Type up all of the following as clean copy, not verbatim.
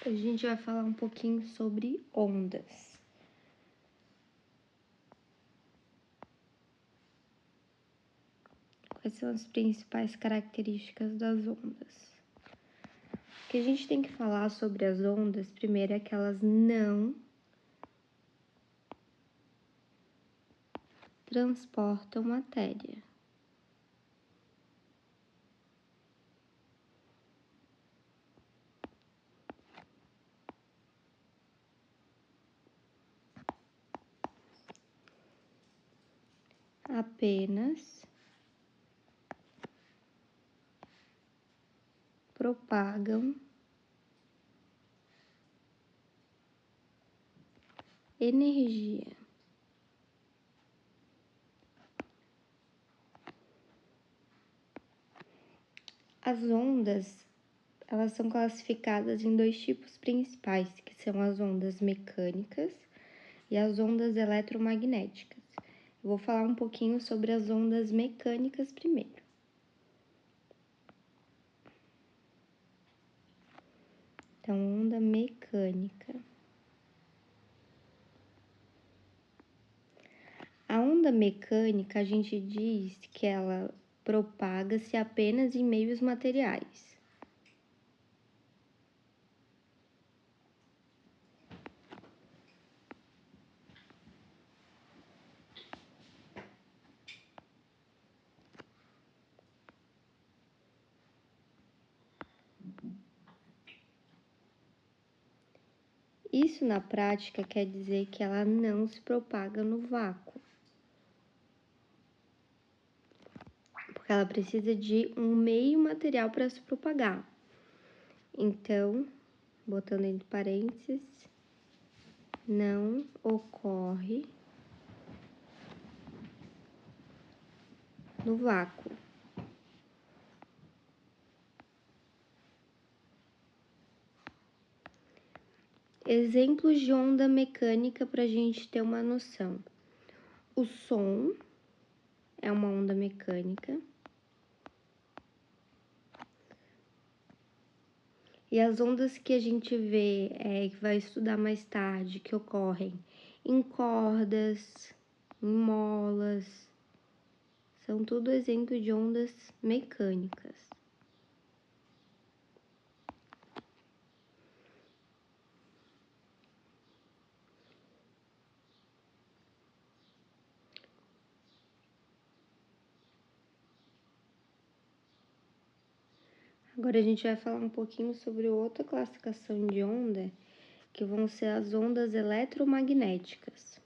A gente vai falar um pouquinho sobre ondas. Quais são as principais características das ondas? O que a gente tem que falar sobre as ondas, primeiro, é que elas não transportam matéria. Apenas propagam energia. As ondas, elas são classificadas em dois tipos principais, que são as ondas mecânicas e as ondas eletromagnéticas. Eu vou falar um pouquinho sobre as ondas mecânicas primeiro. Então, onda mecânica. A onda mecânica, a gente diz que ela propaga-se apenas em meios materiais. Isso, na prática, quer dizer que ela não se propaga no vácuo. Porque ela precisa de um meio material para se propagar. Então, botando entre parênteses, não ocorre no vácuo. Exemplos de onda mecânica para a gente ter uma noção. O som é uma onda mecânica. E as ondas que a gente vê, que vai estudar mais tarde, que ocorrem em cordas, em molas, são tudo exemplo de ondas mecânicas. Agora a gente vai falar um pouquinho sobre outra classificação de onda, que vão ser as ondas eletromagnéticas.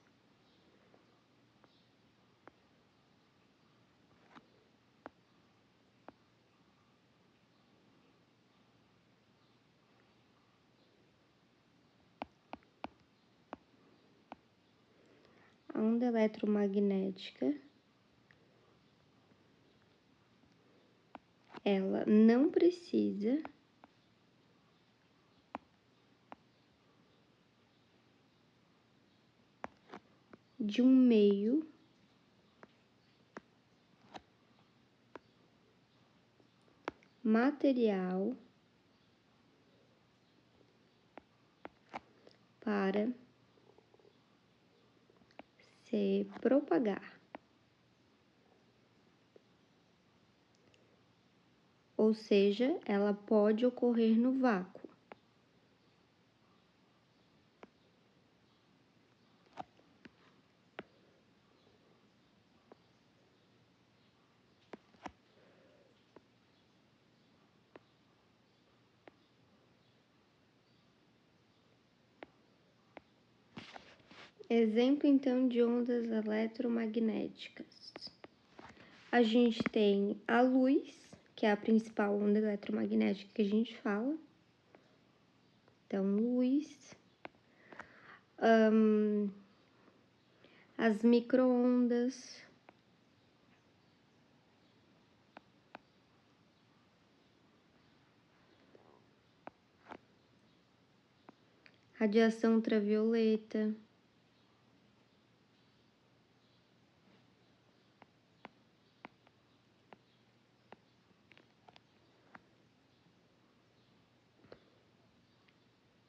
A onda eletromagnética, ela não precisa de um meio material para se propagar. Ou seja, ela pode ocorrer no vácuo. Exemplo, então, de ondas eletromagnéticas. A gente tem a luz, que é a principal onda eletromagnética que a gente fala. Então, luz. As micro-ondas. Radiação ultravioleta.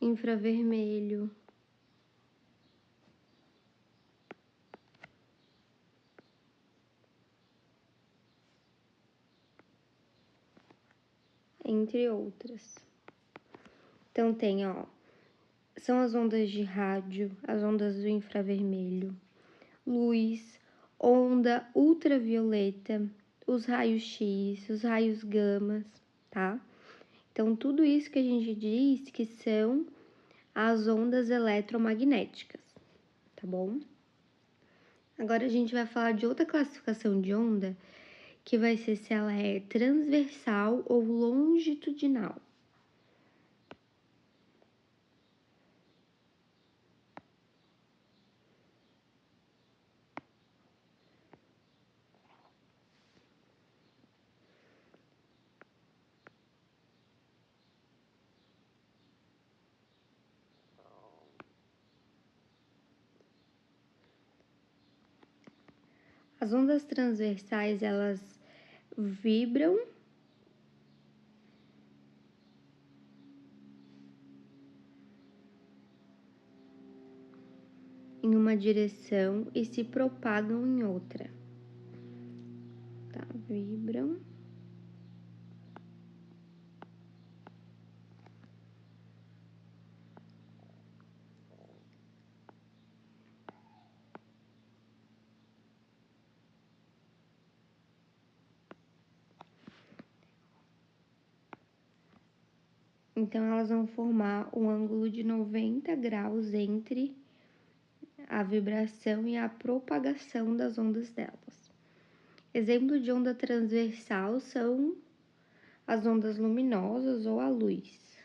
infravermelho, entre outras. Então tem, ó, são as ondas de rádio, as ondas do infravermelho, luz, onda ultravioleta, os raios X, os raios gamas, tá? Então, tudo isso que a gente diz que são as ondas eletromagnéticas, tá bom? Agora a gente vai falar de outra classificação de onda, que vai ser se ela é transversal ou longitudinal. As ondas transversais, elas vibram em uma direção e se propagam em outra. Tá? Vibram. Então, elas vão formar um ângulo de 90 graus entre a vibração e a propagação das ondas delas. Exemplo de onda transversal são as ondas luminosas ou a luz.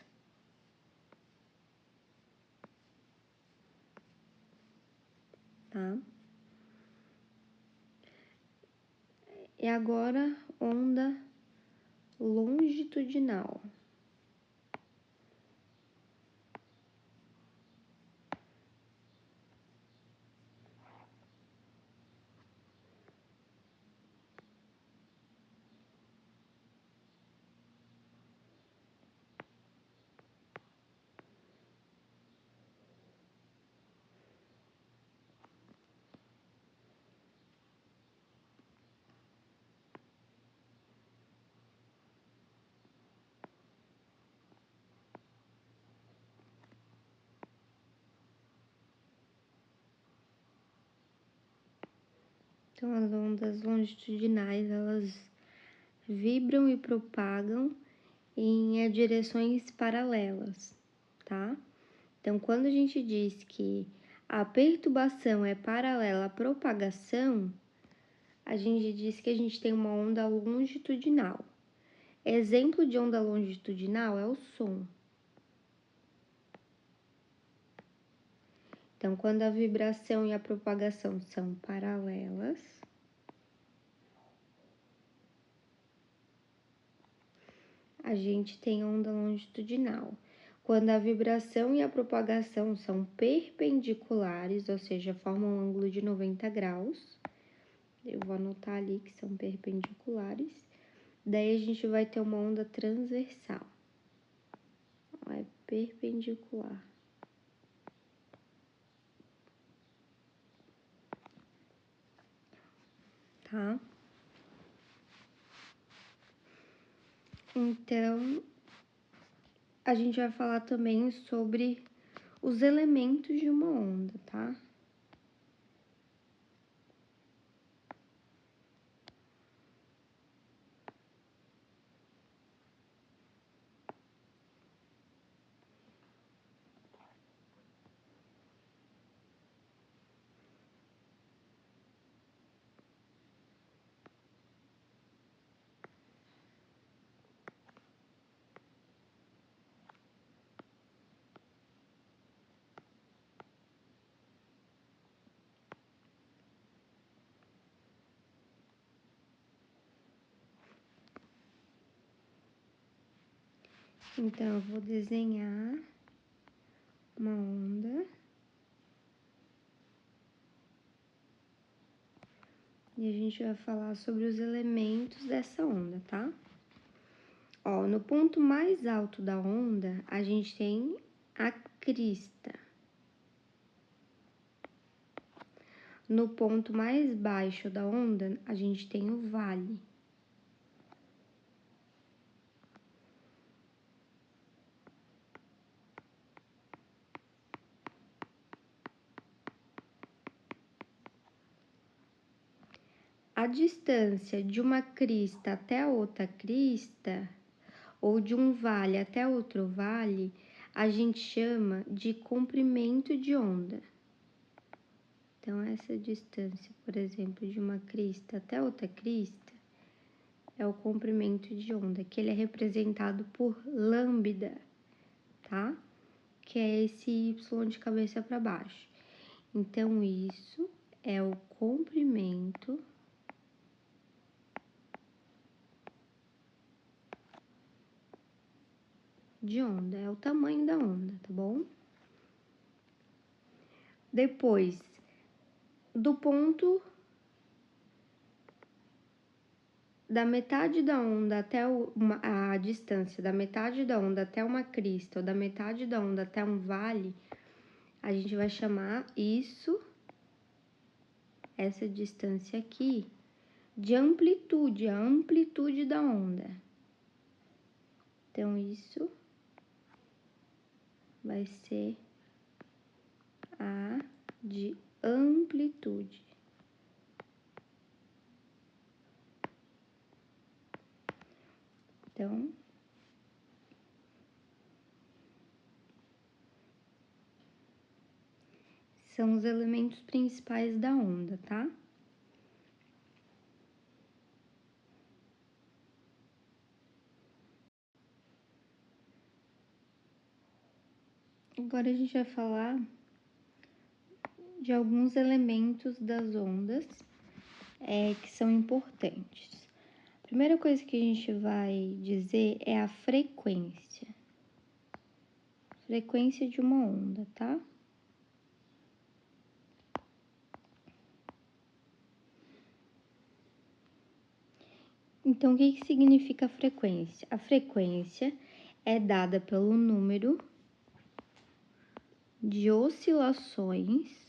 Tá? E agora, onda longitudinal. Então, as ondas longitudinais, elas vibram e propagam em direções paralelas, tá? Então, quando a gente diz que a perturbação é paralela à propagação, a gente diz que a gente tem uma onda longitudinal. Exemplo de onda longitudinal é o som. Então, quando a vibração e a propagação são paralelas, a gente tem onda longitudinal. Quando a vibração e a propagação são perpendiculares, ou seja, formam um ângulo de 90 graus, eu vou anotar ali que são perpendiculares, daí a gente vai ter uma onda transversal. É perpendicular. Tá? Então, a gente vai falar também sobre os elementos de uma onda, tá? Então, eu vou desenhar uma onda. E a gente vai falar sobre os elementos dessa onda, tá? Ó, no ponto mais alto da onda, a gente tem a crista. No ponto mais baixo da onda, a gente tem o vale. A distância de uma crista até outra crista, ou de um vale até outro vale, a gente chama de comprimento de onda. Então, essa distância, por exemplo, de uma crista até outra crista, é o comprimento de onda, que ele é representado por lambda, tá? Que é esse y de cabeça para baixo. Então, isso é o comprimento de onda, é o tamanho da onda, tá bom? Depois, do ponto da metade da onda até a distância da metade da onda até uma crista, ou da metade da onda até um vale, a gente vai chamar isso, essa distância aqui, de amplitude, a amplitude da onda. Então, isso vai ser a de amplitude. Então, são os elementos principais da onda, tá? Agora a gente vai falar de alguns elementos das ondas que são importantes. A primeira coisa que a gente vai dizer é a frequência. Frequência de uma onda, tá? Então, o que significa a frequência? A frequência é dada pelo número de oscilações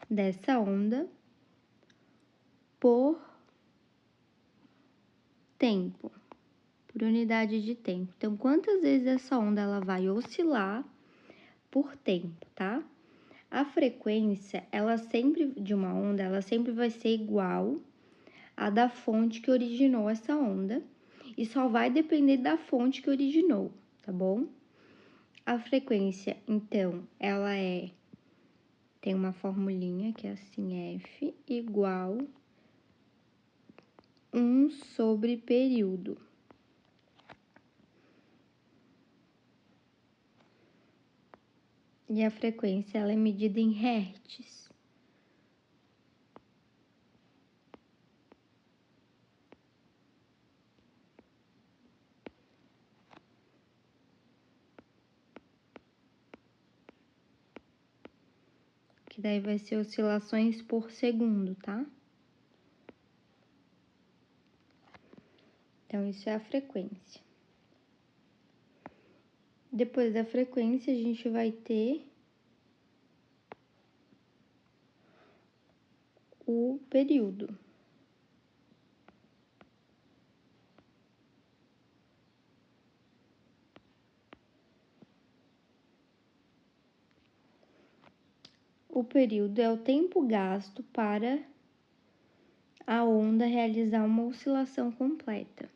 dessa onda por tempo, por unidade de tempo. Então, quantas vezes essa onda ela vai oscilar por tempo, tá? A frequência, de uma onda, ela sempre vai ser igual à da fonte que originou essa onda e só vai depender da fonte que originou, tá bom? A frequência, então, tem uma formulinha que é assim, F igual 1 sobre período. E a frequência, ela é medida em hertz. Que daí vai ser oscilações por segundo, tá? Então, isso é a frequência. Depois da frequência, a gente vai ter o período. O período é o tempo gasto para a onda realizar uma oscilação completa.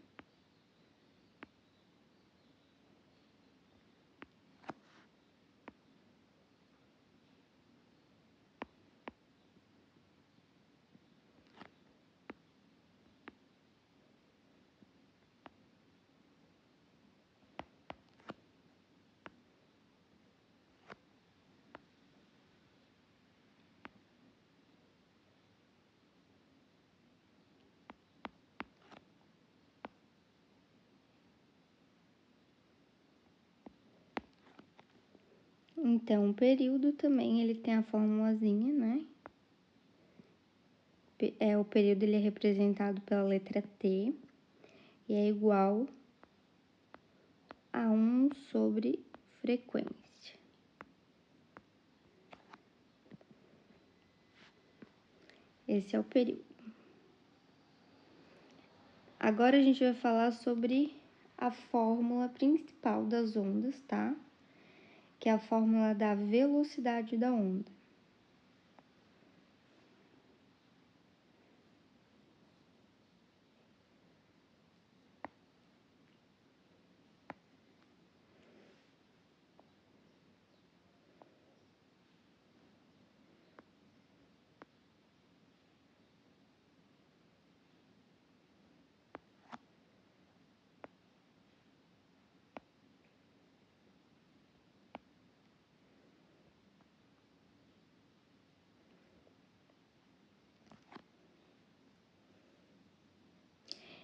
Então, o período também, ele tem a formulazinha, né? O período, ele é representado pela letra T. e é igual a 1 sobre frequência. Esse é o período. Agora a gente vai falar sobre a fórmula principal das ondas, tá? Que é a fórmula da velocidade da onda.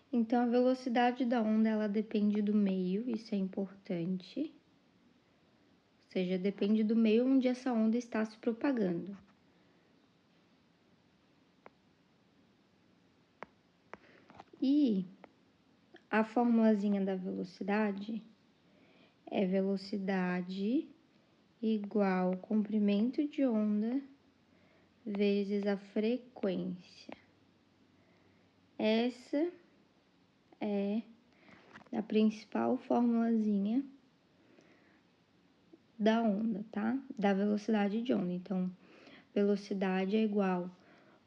Então, a velocidade da onda, ela depende do meio, isso é importante. Ou seja, depende do meio onde essa onda está se propagando. E a formulazinha da velocidade é velocidade igual comprimento de onda vezes a frequência. Essa é a principal formulazinha da onda, tá? Da velocidade de onda. Então, velocidade é igual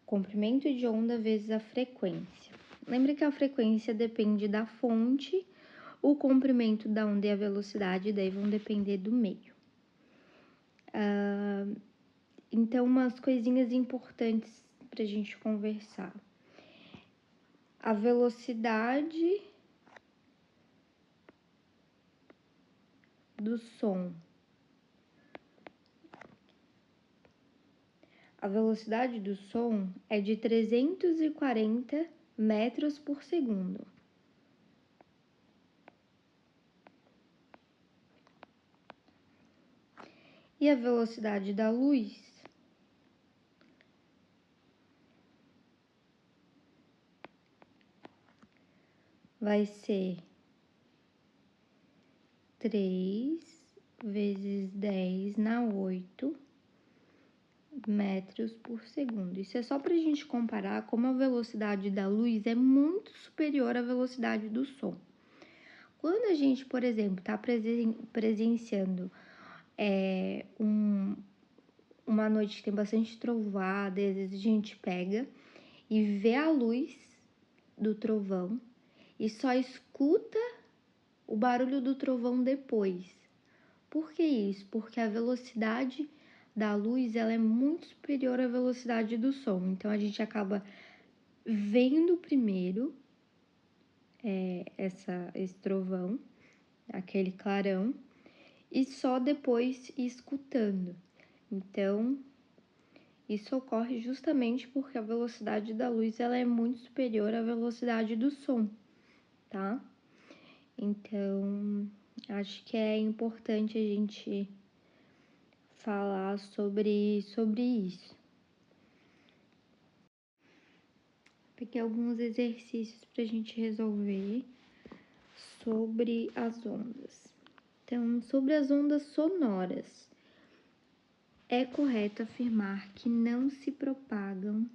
comprimento de onda vezes a frequência. Lembra que a frequência depende da fonte, o comprimento da onda e a velocidade daí vão depender do meio. Então, umas coisinhas importantes pra gente conversar. A velocidade do som. A velocidade do som é de 340 metros por segundo. E a velocidade da luz vai ser 3 vezes 10 na 8 metros por segundo. Isso é só para a gente comparar como a velocidade da luz é muito superior à velocidade do som. Quando a gente, por exemplo, está presenciando uma noite que tem bastante trovada, e às vezes a gente pega e vê a luz do trovão e só escuta o barulho do trovão depois. Por que isso? Porque a velocidade da luz ela é muito superior à velocidade do som. Então, a gente acaba vendo primeiro esse trovão, aquele clarão, e só depois escutando. Então, isso ocorre justamente porque a velocidade da luz ela é muito superior à velocidade do som, tá? Então, acho que é importante a gente falar sobre isso. Peguei alguns exercícios para a gente resolver sobre as ondas. Então, sobre as ondas sonoras, é correto afirmar que não se propagam.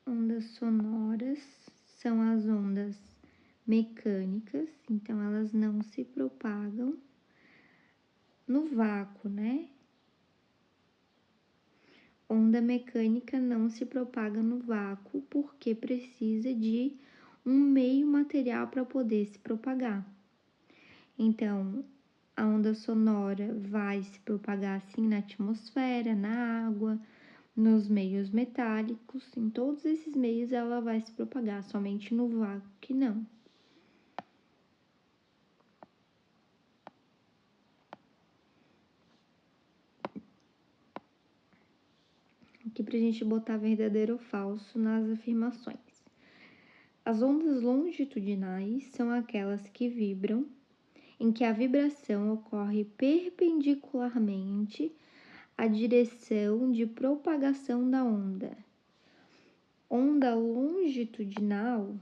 Ondas sonoras são as ondas mecânicas, então elas não se propagam no vácuo, né? Onda mecânica não se propaga no vácuo porque precisa de um meio material para poder se propagar. Então, a onda sonora vai se propagar assim na atmosfera, na água, nos meios metálicos, em todos esses meios ela vai se propagar, somente no vácuo que não. Aqui para a gente botar verdadeiro ou falso nas afirmações. As ondas longitudinais são aquelas que vibram, em que a vibração ocorre perpendicularmente à direção de propagação da onda. Onda longitudinal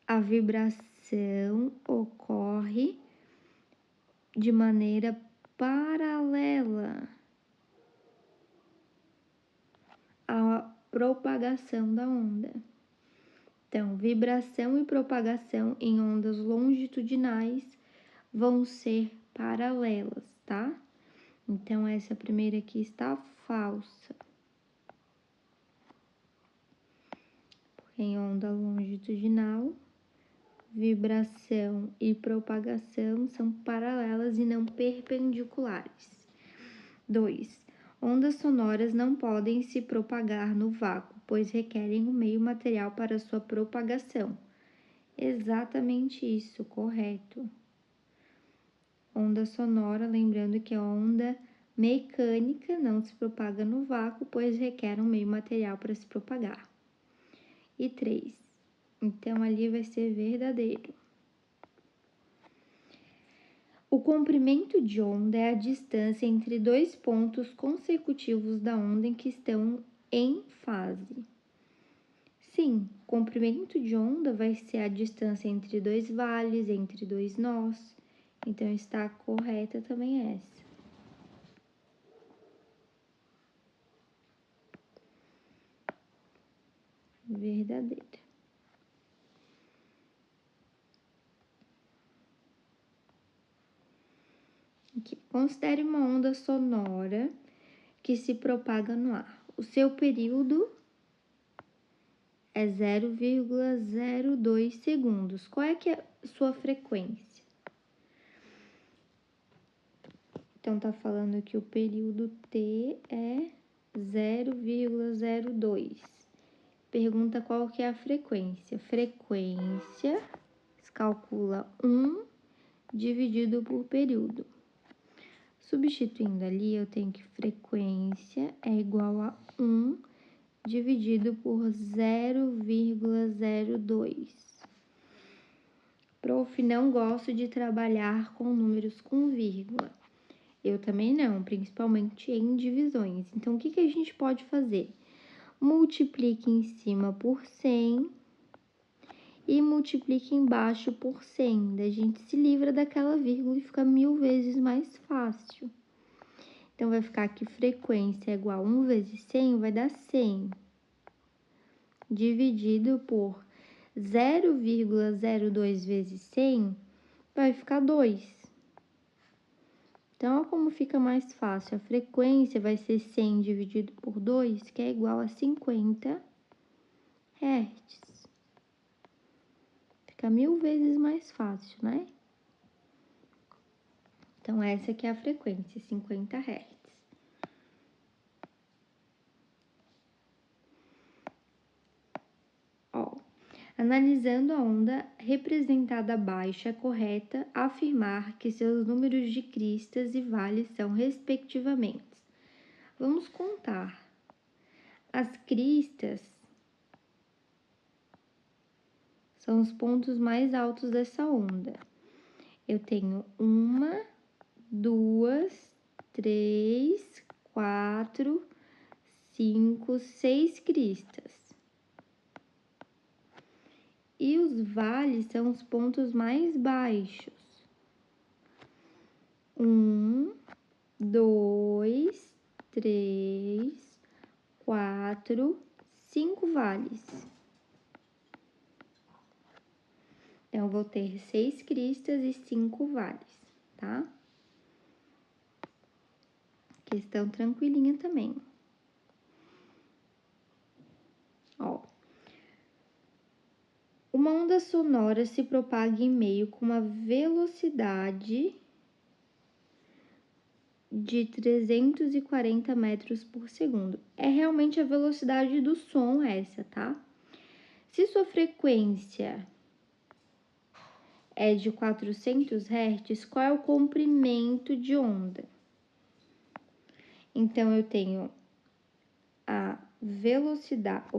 a vibração ocorre de maneira paralela à propagação da onda. Então, vibração e propagação em ondas longitudinais vão ser paralelas, tá? Então, essa primeira aqui está falsa. Porque em onda longitudinal, vibração e propagação são paralelas e não perpendiculares. 2. Ondas sonoras não podem se propagar no vácuo, pois requerem um meio material para sua propagação. Exatamente isso, correto. Onda sonora, lembrando que a onda mecânica não se propaga no vácuo, pois requer um meio material para se propagar. E 3. Então, ali vai ser verdadeiro. O comprimento de onda é a distância entre dois pontos consecutivos da onda em que estão em fase. Sim, comprimento de onda vai ser a distância entre dois vales, entre dois nós. Então, está correta também essa. Verdadeira. Aqui. Considere uma onda sonora que se propaga no ar. O seu período é 0,02 segundos. Qual é que é a sua frequência? Então, tá falando que o período T é 0,02. Pergunta qual que é a frequência. Frequência, se calcula 1 dividido por período. Substituindo ali, eu tenho que frequência é igual a 1 dividido por 0,02. Prof, não gosto de trabalhar com números com vírgula. Eu também não, principalmente em divisões. Então, o que a gente pode fazer? Multiplique em cima por 100 e multiplique embaixo por 100. Daí a gente se livra daquela vírgula e fica 1000 vezes mais fácil. Então, vai ficar que frequência é igual a 1 vezes 100, vai dar 100. Dividido por 0,02 vezes 100, vai ficar 2. Então, olha como fica mais fácil. A frequência vai ser 100 dividido por 2, que é igual a 50 Hz. Fica 1000 vezes mais fácil, né? Então, essa aqui é a frequência, 50 Hz. Ó, analisando a onda representada abaixo, é correta afirmar que seus números de cristas e vales são respectivamente. Vamos contar. As cristas são os pontos mais altos dessa onda. Eu tenho 1, 2, 3, 4, 5, 6 cristas. E os vales são os pontos mais baixos. 1, 2, 3, 4, 5 vales. Então, eu vou ter 6 cristas e 5 vales, tá? Questão tranquilinha também. Ó. Uma onda sonora se propaga em meio com uma velocidade de 340 metros por segundo. É realmente a velocidade do som essa, tá? Se sua frequência é de 400 Hz, qual é o comprimento de onda? Então, eu tenho a velocidade...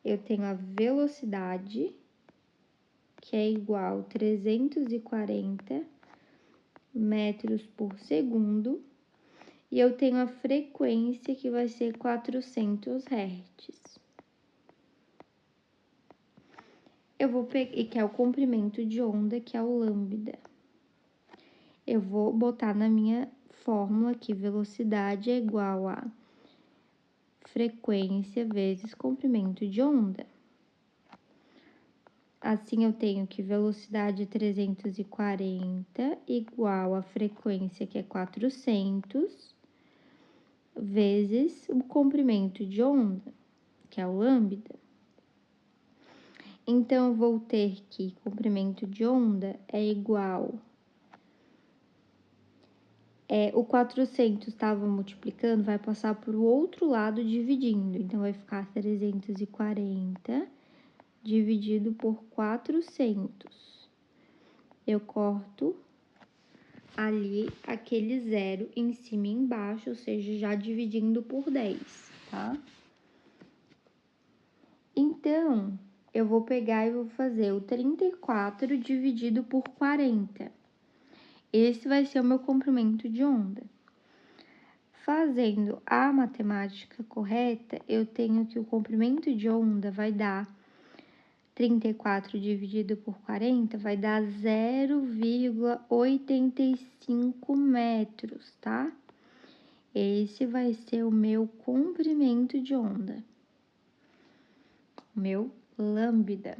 Eu tenho a velocidade, que é igual a 340 metros por segundo, e eu tenho a frequência, que vai ser 400 Hz. eu vou pegar, que é o comprimento de onda, que é o lambda. Eu vou botar na minha fórmula que velocidade é igual a frequência vezes comprimento de onda. Assim, eu tenho que velocidade 340 igual a frequência, que é 400, vezes o comprimento de onda, que é o lambda. Então, eu vou ter que comprimento de onda é igual... o 400 estava multiplicando, vai passar para o outro lado dividindo. Então, vai ficar 340 dividido por 400. Eu corto ali aquele zero em cima e embaixo, ou seja, já dividindo por 10, tá? Então, eu vou pegar e vou fazer o 34 dividido por 40. Esse vai ser o meu comprimento de onda. Fazendo a matemática correta, eu tenho que o comprimento de onda vai dar 34 dividido por 40 vai dar 0,85 metros, tá? Esse vai ser o meu comprimento de onda, meu lambda.